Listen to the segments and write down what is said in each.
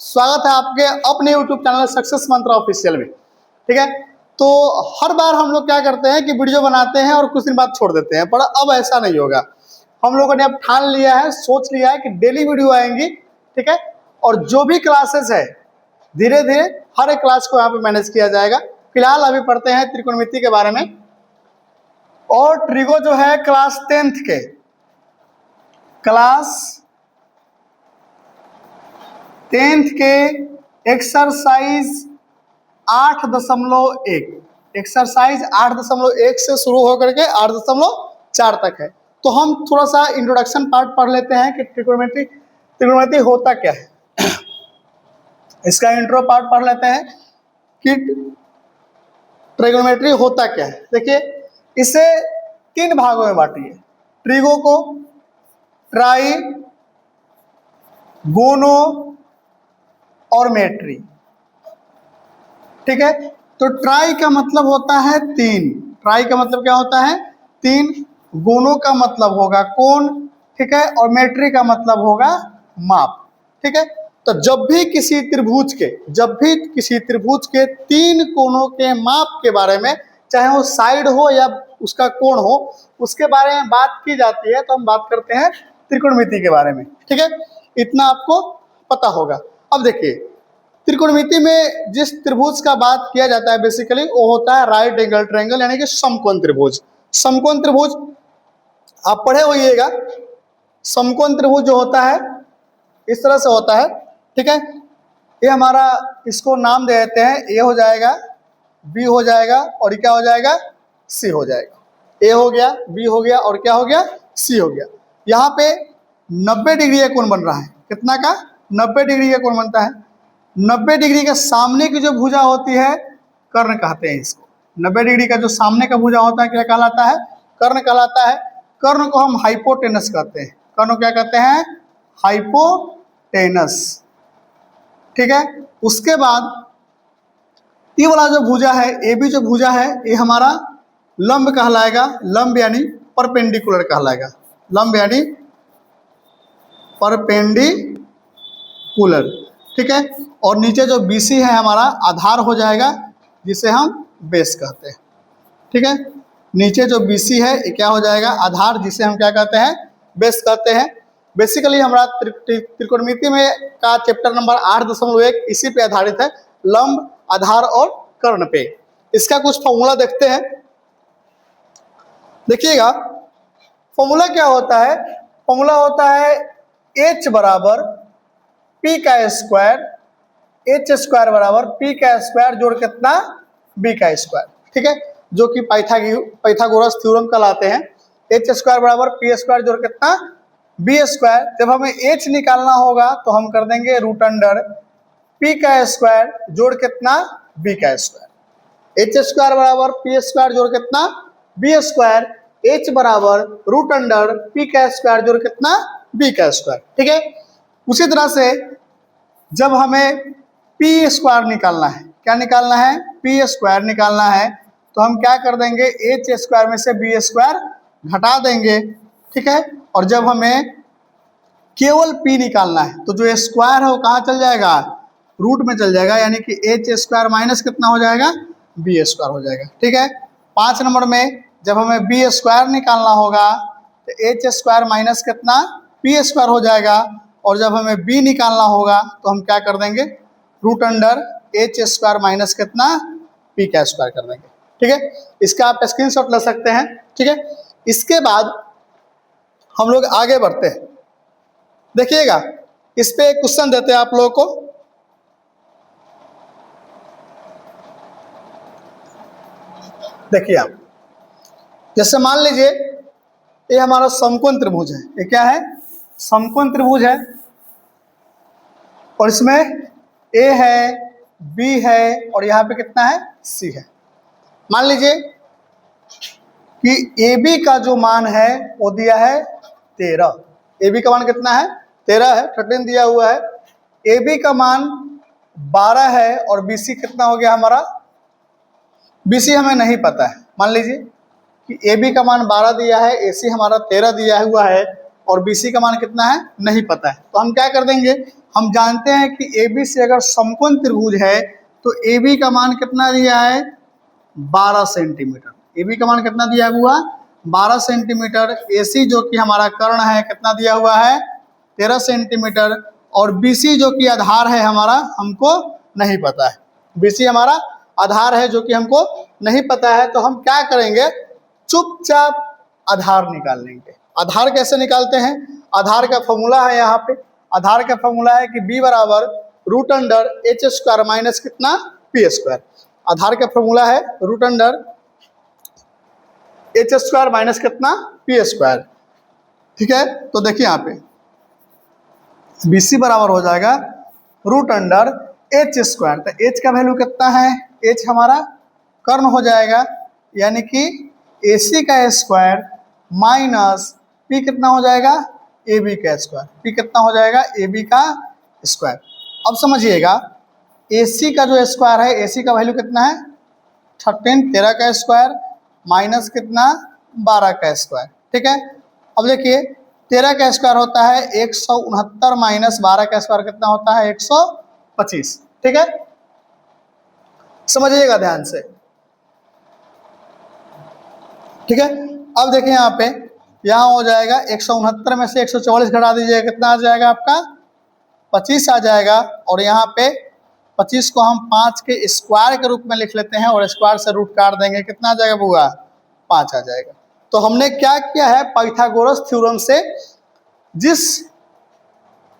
स्वागत है आपके अपने YouTube चैनल सक्सेस मंत्र ऑफिशियल में। ठीक है, तो हर बार हम लोग क्या करते हैं कि वीडियो बनाते हैं और कुछ दिन बाद छोड़ देते हैं, पर अब ऐसा नहीं होगा। हम लोगों ने अब ठान लिया है, सोच लिया है कि डेली वीडियो आएंगी। ठीक है, और जो भी क्लासेस है धीरे धीरे हर एक क्लास को यहाँ पे मैनेज किया जाएगा। फिलहाल अभी पढ़ते हैं त्रिकोणमिति के बारे में, और ट्रिगो जो है क्लास 10th के एक्सरसाइज 8.1 से शुरू होकर के 8.4 तक है। तो हम थोड़ा सा इंट्रोडक्शन पार्ट पढ़ लेते हैं कि त्रिकोणमिति होता क्या है। इसका इंट्रो पार्ट पढ़ लेते हैं कि ट्रिगोनोमेट्री होता क्या है। देखिए, इसे 3 भागों में बांटिए। ट्रिगो को ट्राई, गोनो और मेट्री। ठीक है, तो ट्राई का मतलब होता है 3। ट्राई का मतलब क्या होता है? 3। गोनो का मतलब होगा कोण। ठीक है, और मेट्री का मतलब होगा माप। ठीक है, तो जब भी किसी त्रिभुज के 3 कोणों के माप के बारे में, चाहे वो साइड हो या उसका कोण हो, उसके बारे में बात की जाती है, तो हम बात करते हैं त्रिकोणमिति के बारे में। ठीक है, इतना आपको पता होगा। अब देखिए, त्रिकोणमिति में जिस त्रिभुज का बात किया जाता है बेसिकली वो होता है राइट एंगल ट्रायंगल, यानी कि समकोण त्रिभुज। समकोण त्रिभुज आप पढ़े होइएगा। समकोण त्रिभुज जो होता है इस तरह से होता है। ठीक है, ये हमारा, इसको नाम दे देते हैं, ए हो जाएगा, बी हो जाएगा, और ये क्या हो जाएगा? सी हो जाएगा। ए हो गया, बी हो गया, और क्या हो गया? सी हो गया। यहाँ पे 90 डिग्री का कोण बन रहा है। कितना का? 90 डिग्री का कोण बनता है। 90 डिग्री के सामने की जो भुजा होती है कर्ण कहते हैं इसको। 90 डिग्री का जो सामने का भुजा होता है क्या कहलाता है? कर्ण कहलाता है। कर्ण को हम हाइपोटेनस कहते हैं। कर्ण को क्या कहते हैं? हाइपोटेनस। ठीक है, उसके बाद ये वाला जो भुजा है, ए बी जो भुजा है, ये हमारा लंब कहलाएगा। लंब यानी परपेंडिकुलर कहलाएगा। लंब यानी परपेंडिकुलर। ठीक है, और नीचे जो BC है हमारा आधार हो जाएगा, जिसे हम बेस कहते हैं। ठीक है, नीचे जो BC है ये क्या हो जाएगा? आधार, जिसे हम क्या कहते हैं? बेस कहते हैं। बेसिकली हमारा त्रिकोणमिति में का चैप्टर नंबर 8.1 इसी पे आधारित है, लंब, आधार और कर्ण पे। इसका कुछ फॉर्मूला देखते हैं। देखिएगा, फॉर्मूला क्या होता है? फॉर्मूला होता है H बराबर P का स्क्वायर, H² बराबर P का स्क्वायर जोड़ कितना? B का स्क्वायर। ठीक है, जो कि पाइथागोरस थ्योरम कहलाते हैं। H² बराबर P² जोड़ कितना? B²। जब हमें H निकालना होगा तो हम कर देंगे रूट अंडर P का स्क्वायर जोड़ कितना? B का स्क्वायर। H² बराबर P² जोड़ कितना? B²। H बराबर रूट अंडर P का स्क्वायर जोड़ कितना? B का स्क्वायर। ठीक है, उसी तरह से जब हमें P² निकालना है, क्या निकालना है? P² निकालना है, तो हम क्या कर देंगे? H² में से B² घटा देंगे। ठीक है, और जब हमें केवल P निकालना है तो जो स्क्वायर है वो कहाँ चल जाएगा? रूट में चल जाएगा, यानी कि H² माइनस कितना हो जाएगा? B² हो जाएगा। ठीक है, 5 नंबर में जब हमें B² निकालना होगा तो H² माइनस कितना? P² हो जाएगा, और जब हमें B निकालना होगा तो हम क्या कर देंगे? रूट अंडर H² माइनस कितना? P का स्क्वायर कर देंगे। ठीक है, इसका आप स्क्रीनशॉट ले सकते हैं। ठीक है, इसके बाद हम लोग आगे बढ़ते हैं। देखिएगा, इस पे एक क्वेश्चन देते हैं आप लोगों को। देखिए आप, जैसे मान लीजिए ये हमारा समकोण त्रिभुज है। ये क्या है? समकोण त्रिभुज है, और इसमें A है, B है, और यहाँ पे कितना है? C है। मान लीजिए कि AB का जो मान है वो दिया है 13। AB का मान कितना है? 13 है, 13 दिया हुआ है। AB का मान 12 है, और BC कितना हो गया हमारा? BC हमें नहीं पता है। मान लीजिए कि AB का मान 12 दिया है, AC हमारा 13 दिया हुआ है, और BC का मान कितना है नहीं पता है। तो हम क्या कर देंगे, हम जानते हैं कि AB से अगर समकोण त्रिभुज है तो AB का मान कितना दिया है 12 सेंटीमीटर। AB का मान कितना दिया हुआ 12 सेंटीमीटर। AC जो कि हमारा कर्ण है कितना दिया हुआ है 13 सेंटीमीटर। और BC जो कि आधार है हमारा हमको नहीं पता है। BC हमारा आधार है जो कि हमको नहीं पता है। तो हम क्या करेंगे, चुपचाप आधार निकाल लेंगे। आधार कैसे निकालते हैं, आधार का फॉर्मूला है यहाँ पे। आधार का फॉर्मूला है कि B बराबर root under H square minus कितना P स्क्वायर। आधार का फॉर्मूला है root under H square minus कितना P स्क्वायर। ठीक है, तो देखिए यहाँ पे BC बराबर हो जाएगा रूट अंडर H स्क्वायर। तो H का वैल्यू कितना है, H हमारा कर्ण हो जाएगा, यानी कि AC का स्क्वायर माइनस P कितना हो जाएगा AB का स्क्वायर। P कितना हो जाएगा AB का स्क्वायर। अब समझिएगा AC का जो स्क्वायर है, AC का वैल्यू कितना है 13 का स्क्वायर माइनस कितना 12 का स्क्वायर। ठीक है, अब देखिए 13 का स्क्वायर होता है 169 माइनस 12 का स्क्वायर कितना होता है 125। ठीक है, समझिएगा ध्यान से। ठीक है, अब देखिए यहाँ पे यहाँ हो जाएगा 169 में से 144 घटा दीजिएगा कितना आ जाएगा आपका 25 आ जाएगा। और यहाँ पे 25 को हम 5 के स्क्वायर के रूप में लिख लेते हैं और स्क्वायर से रूट काट देंगे कितना आ जाएगा बुआ 5 आ जाएगा। तो हमने क्या किया है, पाइथागोरस थ्योरम से जिस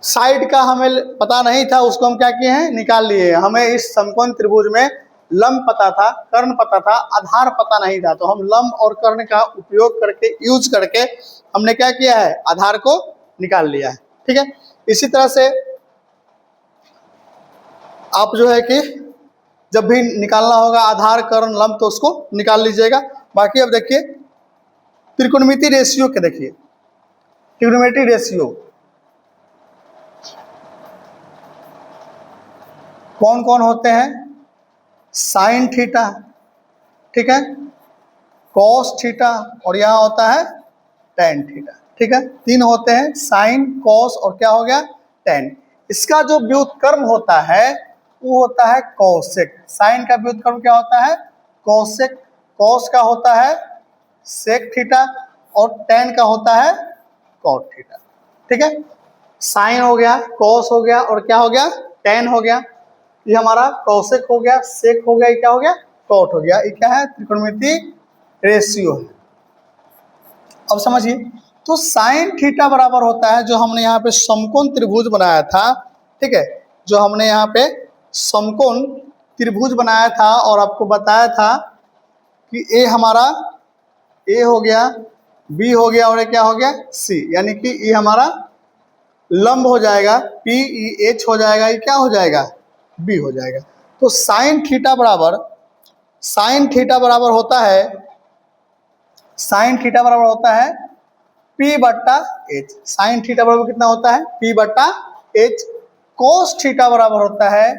साइड का हमें पता नहीं था उसको हम क्या किए हैं निकाल लिए। हमें इस समकोण त्रिभुज में लंब पता था, कर्ण पता था, आधार पता नहीं था। तो हम लंब और कर्ण का उपयोग करके यूज करके हमने क्या किया है आधार को निकाल लिया है। ठीक है, इसी तरह से आप जो है कि जब भी निकालना होगा आधार कर्ण लंब तो उसको निकाल लीजिएगा। बाकी अब देखिए त्रिकोणमिति रेशियो के, देखिए त्रिकोणमिति रेशियो कौन कौन होते हैं, साइन थीटा, ठीक है, कॉस थीटा और यहाँ होता है टेन थीटा। ठीक है, तीन होते हैं साइन कॉस और क्या हो गया टेन। इसका जो व्युत्क्रम होता है वो होता है कौशिक। साइन का व्युत्क्रम क्या होता है कौशिक, कॉस का होता है सेक थीटा और टेन का होता है कॉट थीटा। ठीक है, साइन हो गया, कॉस हो गया और क्या हो गया टेन हो गया। ये हमारा कौशिक हो गया, सेक हो गया, ये क्या हो गया कॉट हो गया। ये क्या है त्रिकोणमिति रेशियो है। अब समझिए, तो साइन थीटा बराबर होता है जो हमने यहाँ पे समकोण त्रिभुज बनाया था। ठीक है, जो हमने यहाँ पे समकोण त्रिभुज बनाया था और आपको बताया था कि ए हमारा ए हो गया, बी हो गया और ये क्या हो गया सी, यानी कि ये हमारा लंब हो जाएगा, पी ई एच हो जाएगा, ये क्या हो जाएगा बी हो जाएगा। तो साइन थीटा बराबर होता है, साइन थीटा बराबर होता है P बट्टा एच। साइन थीटा बराबर कितना होता है P बट्टा एच। कोस थीटा बराबर होता है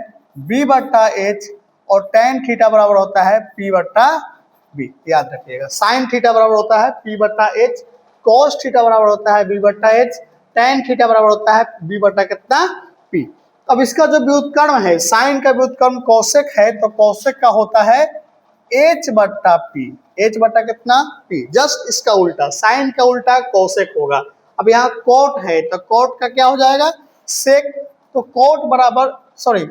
B बट्टा एच और टेन थीटा बराबर होता है P बट्टा बी। याद रखिएगा, साइन थीटा बराबर होता है P बट्टा एच, कोस थीटा बराबर होता है B बट्टा एच, टेन थीटा बराबर होता है B बट्टा कितना P। अब इसका जो व्युत्क्रम है, साइन का व्युत्क्रम कौशिक है तो कौशिक का होता है H बट्टा P। H बट्टा कितना P, जस्ट इसका उल्टा, साइन का उल्टा कौशिक होगा। अब यहाँ कोट है तो कोट का क्या हो जाएगा सेक। तो कोट बराबर सॉरी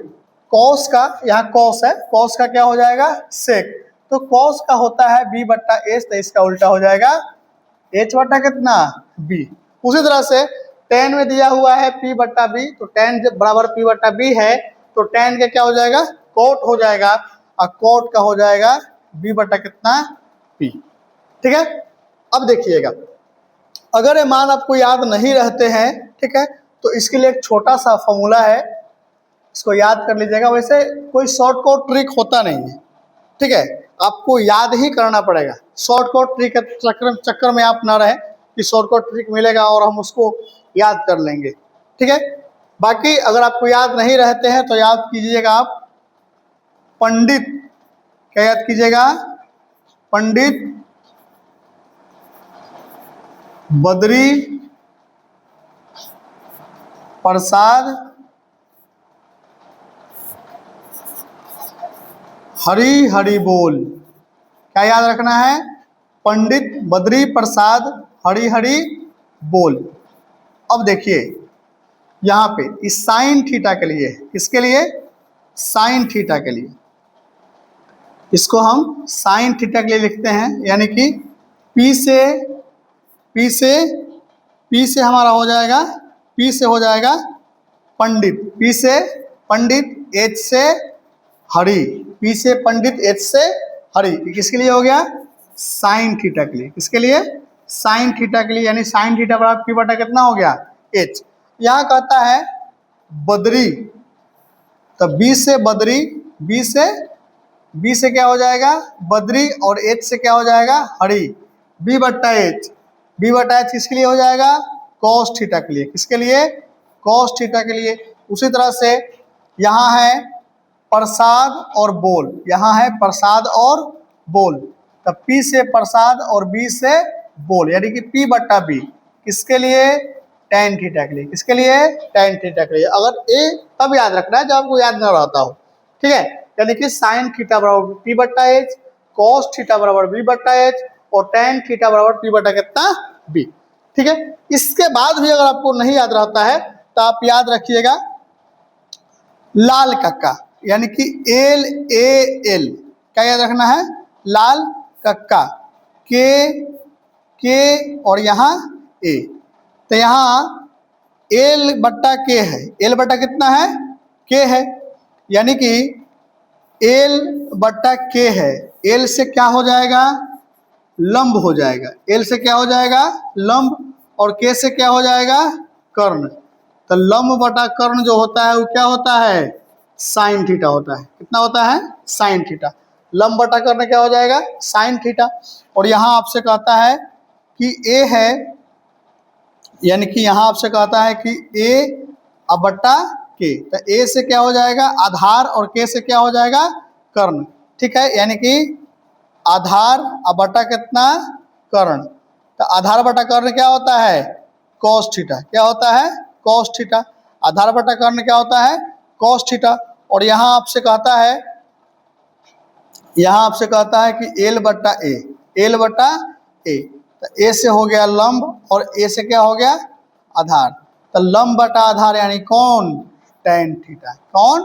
कॉस का, यहाँ कॉस है, कॉस का क्या हो जाएगा सेक। तो कॉस का होता है B बट्टा एच, तो इसका उल्टा हो जाएगा H बट्टा कितना B। उसी तरह से टेन में दिया हुआ है P बट्टा B, तो टेन जब बराबर P बट्टा B है तो टेन का क्या हो जाएगा कोट हो जाएगा और कोट का हो जाएगा B बट्टा कितना P। ठीक है, अब देखिएगा अगर ये मान आपको याद नहीं रहते हैं, ठीक है, तो इसके लिए एक छोटा सा फॉर्मूला है, इसको याद कर लीजिएगा। वैसे कोई शॉर्टकट ट्रिक होता नहीं है, ठीक है, आपको याद ही करना पड़ेगा। शॉर्टकट ट्रिक के चक्कर में आप ना रहें कि शॉर्टकट ट्रिक मिलेगा और हम उसको याद कर लेंगे। ठीक है, बाकी अगर आपको याद नहीं रहते हैं तो याद कीजिएगा आप पंडित, क्या याद कीजिएगा पंडित बद्री प्रसाद हरी हरी बोल। क्या याद रखना है? पंडित बद्री प्रसाद हरी हरी बोल। अब देखिए यहाँ पे इस साइन थीटा के लिए, किसके लिए? साइन थीटा के लिए। इसको हम साइन थीटा के लिए लिखते हैं, यानी कि P से हमारा हो जाएगा, P से हो जाएगा पंडित, P से पंडित, H से हरि, P से पंडित, H से हरि। किसके लिए हो गया? साइन थीटा के लिए। किसके लिए? साइन थीटा के लिए, यानी साइन थीटा बराबर P बटा कितना हो गया? H। यहाँ कहता है बद्री, तो B से बद्री, B से क्या हो जाएगा? बद्री, और H से क्या हो जाएगा? हरि। B बट्टा H किसके लिए हो जाएगा? कॉस थीटा के लिए। किसके लिए? कॉस थीटा के लिए। उसी तरह से यहाँ है प्रसाद और बोल, यहाँ है प्रसाद और बोल, तब P से प्रसाद और B से बोल, यानी कि P बट्टा B किसके लिए? tan थीटा के लिए। किसके लिए? tan थीटा के लिए। अगर A तब याद रखना है जब आपको याद न रहता हो, ठीक है। यानी कि साइन थीटा बराबर P बट्टा H, कॉस थीटा बराबर B बट्टा H, और tan थीटा बराबर P बटा कितना? B। ठीक है। इसके बाद भी अगर आपको नहीं याद रहता है तो आप याद रखिएगा लाल कक्का, यानी कि LAL। क्या याद रखना है? लाल कक्का, के और यहाँ A। तो यहाँ L बट्टा K है, L बट्टा कितना है? K है, यानी कि L बट्टा K है। L से क्या हो जाएगा? लंब हो जाएगा। L से क्या हो जाएगा? लंब, और K से क्या हो जाएगा? कर्ण। तो लंब बटा कर्ण जो होता है वो क्या होता है? साइन थीटा होता है। कितना होता है? Sine theta. लंब बटा कर्ण क्या हो जाएगा? Sine theta. और यहाँ आपसे कहता है कि A है, यानी कि यहाँ आपसे कहता है कि A बटा K, तो A से क्या हो जाएगा? आधार, और K से क्या हो जाएगा? कर्ण। ठीक है, यानी कि आधार बटा कितना? कर्ण। तो आधार बटा कर्ण क्या होता है? Cos theta. क्या होता है? Cos theta. आधार बटा कर्ण क्या होता है? Cos theta. और यहाँ आपसे कहता है, कि L बटा A, L बटा A, तो A से हो गया लंब, और A से क्या हो गया? आधार। तो लंब बटा आधार यानी कौन? tan theta. कौन?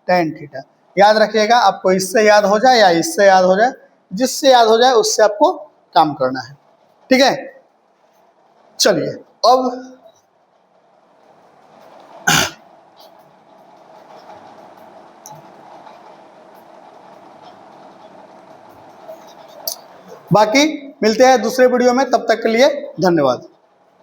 tan theta. याद रखिएगा, आपको इससे याद हो जाए या इससे याद हो जाए, जिससे याद हो जाए उससे आपको काम करना है। ठीक है, चलिए अब बाकी मिलते हैं दूसरे वीडियो में, तब तक के लिए धन्यवाद।